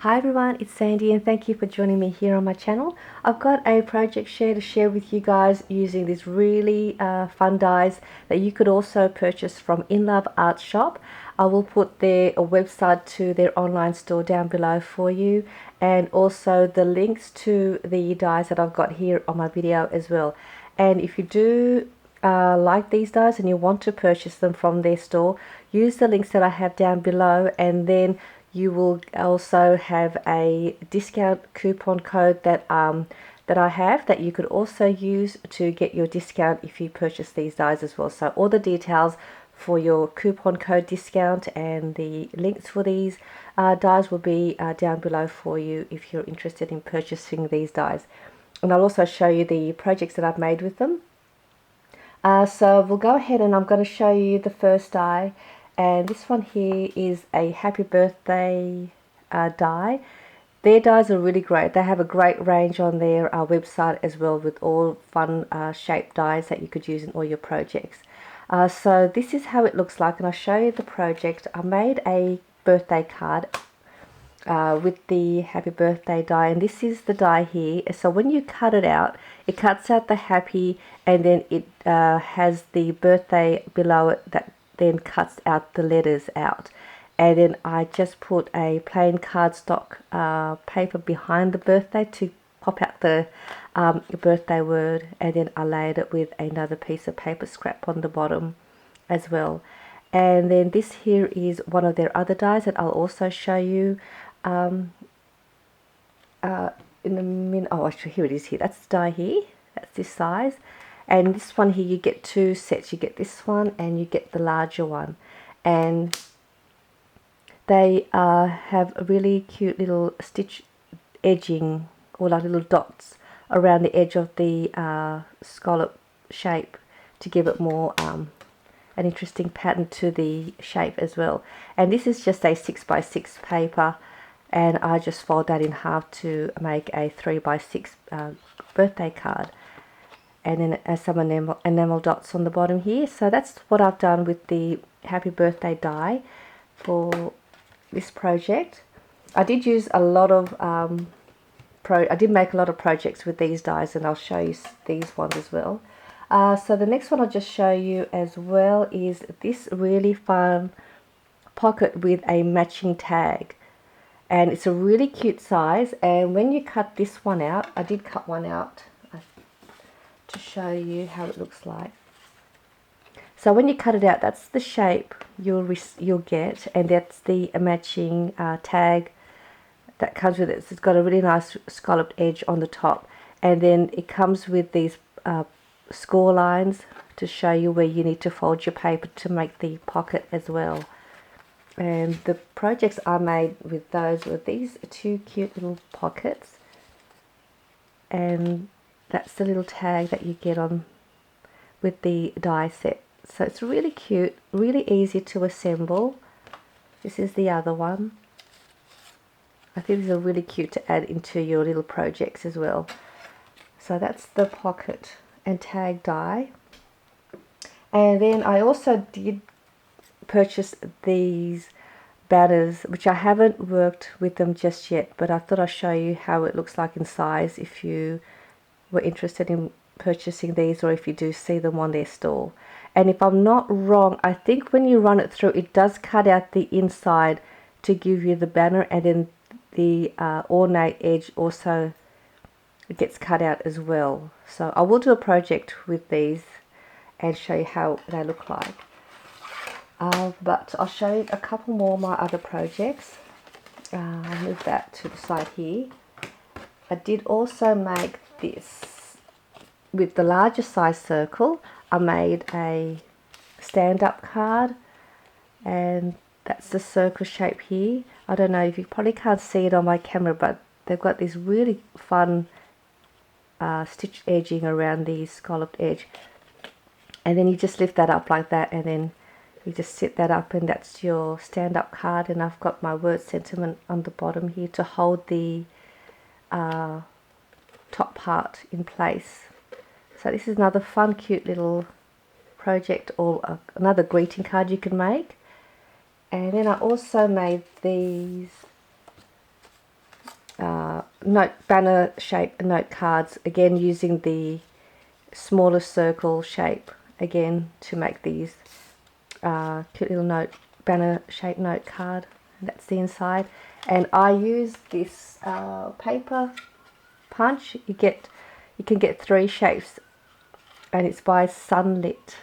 Hi everyone, it's Sandy and thank you for joining me here on my channel. I've got a project to share with you guys using these really fun dies that you could also purchase from INLOVEARTSHOP. I will put their website to their online store down below for you, and also the links to the dies that I've got here on my video as well. And if you do like these dies and you want to purchase them from their store, use the links that I have down below, and then you will also have a discount coupon code that I have that you could also use to get your discount if you purchase these dies as well. So all the details for your coupon code discount and the links for these dies will be down below for you if you're interested in purchasing these dies. And I'll also show you the projects that I've made with them. So we'll go ahead and I'm going to show you the first die, and this one here is a happy birthday die. Their dies are really great. They have a great range on their website as well, with all fun shaped dies that you could use in all your projects. So this is how it looks like, and I'll show you the project. I made a birthday card with the happy birthday die, and this is the die here. So when you cut it out, it cuts out the happy, and then it has the birthday below it that then cuts out the letters out. And then I just put a plain cardstock paper behind the birthday to pop out the birthday word, and then I laid it with another piece of paper scrap on the bottom as well. And then this here is one of their other dies that I'll also show you in a minute. Oh, actually, here it is here. That's the die here. That's this size. And this one here, you get two sets. You get this one and you get the larger one. And they have a really cute little stitch edging, or like little dots around the edge of the scallop shape to give it more an interesting pattern to the shape as well. And this is just a 6x6 paper, and I just fold that in half to make a 3x6 birthday card. And then some enamel dots on the bottom here. So that's what I've done with the happy birthday die for this project. I did use a lot of I did make a lot of projects with these dies, and I'll show you these ones as well. So the next one I'll just show you as well is this really fun pocket with a matching tag, and it's a really cute size. And when you cut this one out, I did cut one out to show you how it looks like. So when you cut it out, that's the shape you'll get, and that's the matching tag that comes with it. So it's got a really nice scalloped edge on the top, and then it comes with these score lines to show you where you need to fold your paper to make the pocket as well. And the projects I made with those were these two cute little pockets, and that's the little tag that you get on with the die set. So it's really cute, really easy to assemble. This is the other one. I think these are really cute to add into your little projects as well. So that's the pocket and tag die. And then I also did purchase these banners, which I haven't worked with them just yet, but I thought I'd show you how it looks like in size if you were interested in purchasing these, or if you do see them on their store. And if I'm not wrong, I think when you run it through, it does cut out the inside to give you the banner, and then the ornate edge also gets cut out as well. So I will do a project with these and show you how they look like. But I'll show you a couple more of my other projects. I'll move that to the side here. I did also make this with the larger size circle. I made a stand-up card, and that's the circle shape here. I don't know if you probably can't see it on my camera, but they've got this really fun stitch edging around the scalloped edge. And then you just lift that up like that, and then you just sit that up, and that's your stand-up card. And I've got my word sentiment on the bottom here to hold the top part in place. So this is another fun, cute little project, or another greeting card you can make. And then I also made these banner shape note cards, again using the smaller circle shape again to make these cute little banner shape note card. That's the inside. And I use this paper punch. You can get 3 shapes, and it's by Sunlit.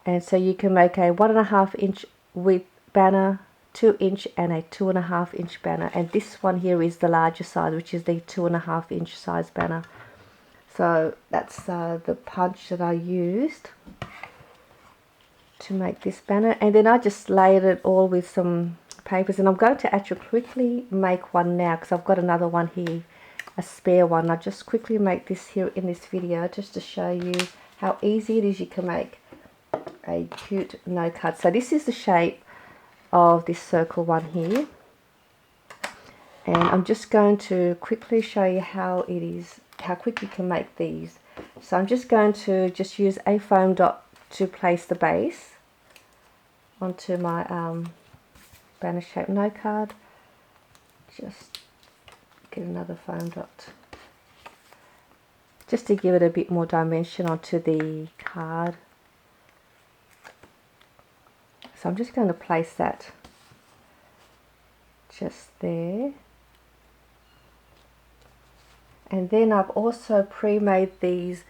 And so you can make a 1.5 inch width banner, 2 inch and a 2.5 inch banner. And this one here is the larger size, which is the 2.5 inch size banner. So that's the punch that I used to make this banner. And then I just layered it all with some papers, and I'm going to actually quickly make one now because I've got another one here, a spare one. I'll just quickly make this here in this video just to show you how easy it is. You can make a cute note card. So this is the shape of this circle one here, and I'm just going to quickly show you how quick you can make these. So I'm just going to use a foam dot to place the base onto my banner shaped note card. Just get another foam dot just to give it a bit more dimension onto the card. So I'm just going to place that just there. And then I've also pre-made these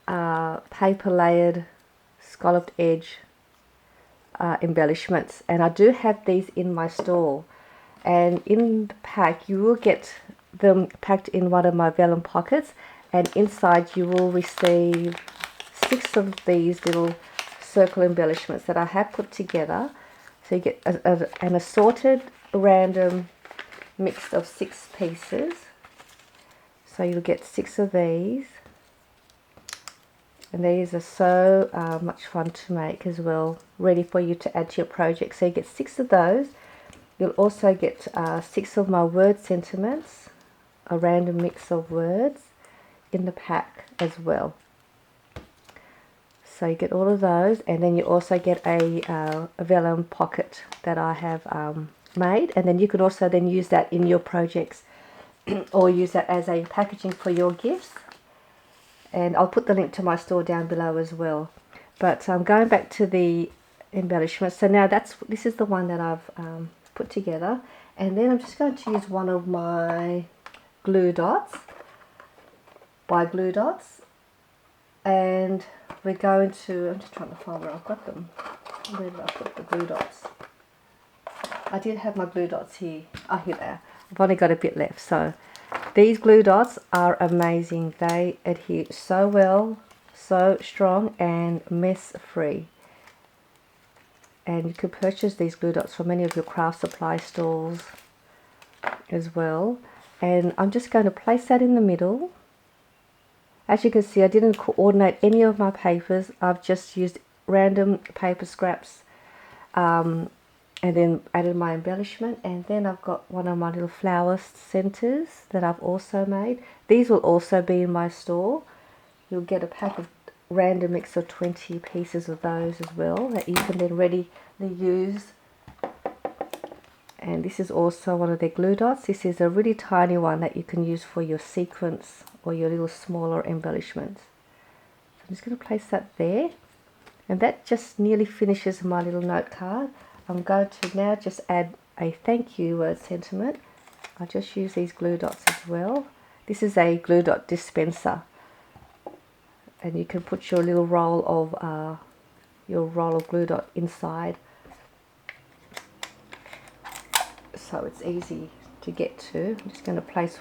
paper layered scalloped edge embellishments, and I do have these in my store. And in the pack you will get them packed in one of my vellum pockets, and inside you will receive 6 of these little circle embellishments that I have put together. So you get an assorted random mix of 6 pieces. So you'll get 6 of these, and these are so much fun to make as well, ready for you to add to your project. So you get 6 of those. You'll also get 6 of my word sentiments, a random mix of words in the pack as well. So you get all of those, and then you also get a vellum pocket that I have made, and then you could also then use that in your projects or use that as a packaging for your gifts. And I'll put the link to my store down below as well. But going back to the embellishment, so now this is the one that I've put together, and then I'm just going to use one of my glue dots, and we're going to, I'm just trying to find where I've got them. Where did I put the glue dots? I did have my glue dots here. Oh, here they are. I've only got a bit left. So these glue dots are amazing. They adhere so well, so strong and mess free. And you can purchase these glue dots from many of your craft supply stores as well. And I'm just going to place that in the middle. As you can see, I didn't coordinate any of my papers. I've just used random paper scraps and then added my embellishment. And then I've got one of my little flower centers that I've also made. These will also be in my store. You'll get a pack of random mix of 20 pieces of those as well that you can then readily use. And this is also one of their glue dots. This is a really tiny one that you can use for your sequins or your little smaller embellishments. So I'm just going to place that there, and that just nearly finishes my little note card. I'm going to now just add a thank you word sentiment. I just use these glue dots as well. This is a glue dot dispenser, and you can put your little roll of glue dot inside, so it's easy to get to. I'm just going to place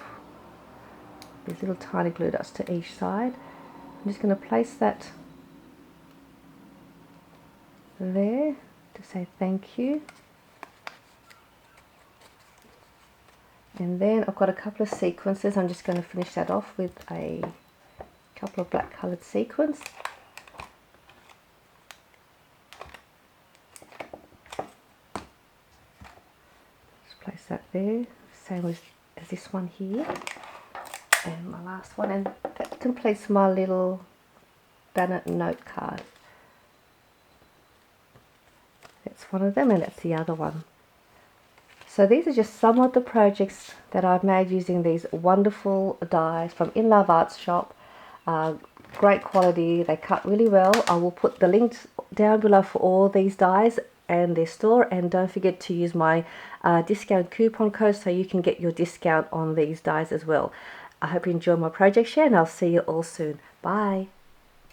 these little tiny glue dots to each side. I'm just going to place that there to say thank you. And then I've got a couple of sequences. I'm just going to finish that off with a couple of black coloured sequins. Just place that there, same as this one here. And my last one, and that completes my little banner note card. That's one of them, and that's the other one. So these are just some of the projects that I've made using these wonderful dies from In Love Arts Shop. Great quality, they cut really well. I will put the links down below for all these dies and their store, and don't forget to use my discount coupon code so you can get your discount on these dies as well. I hope you enjoy my project share, and I'll see you all soon. Bye.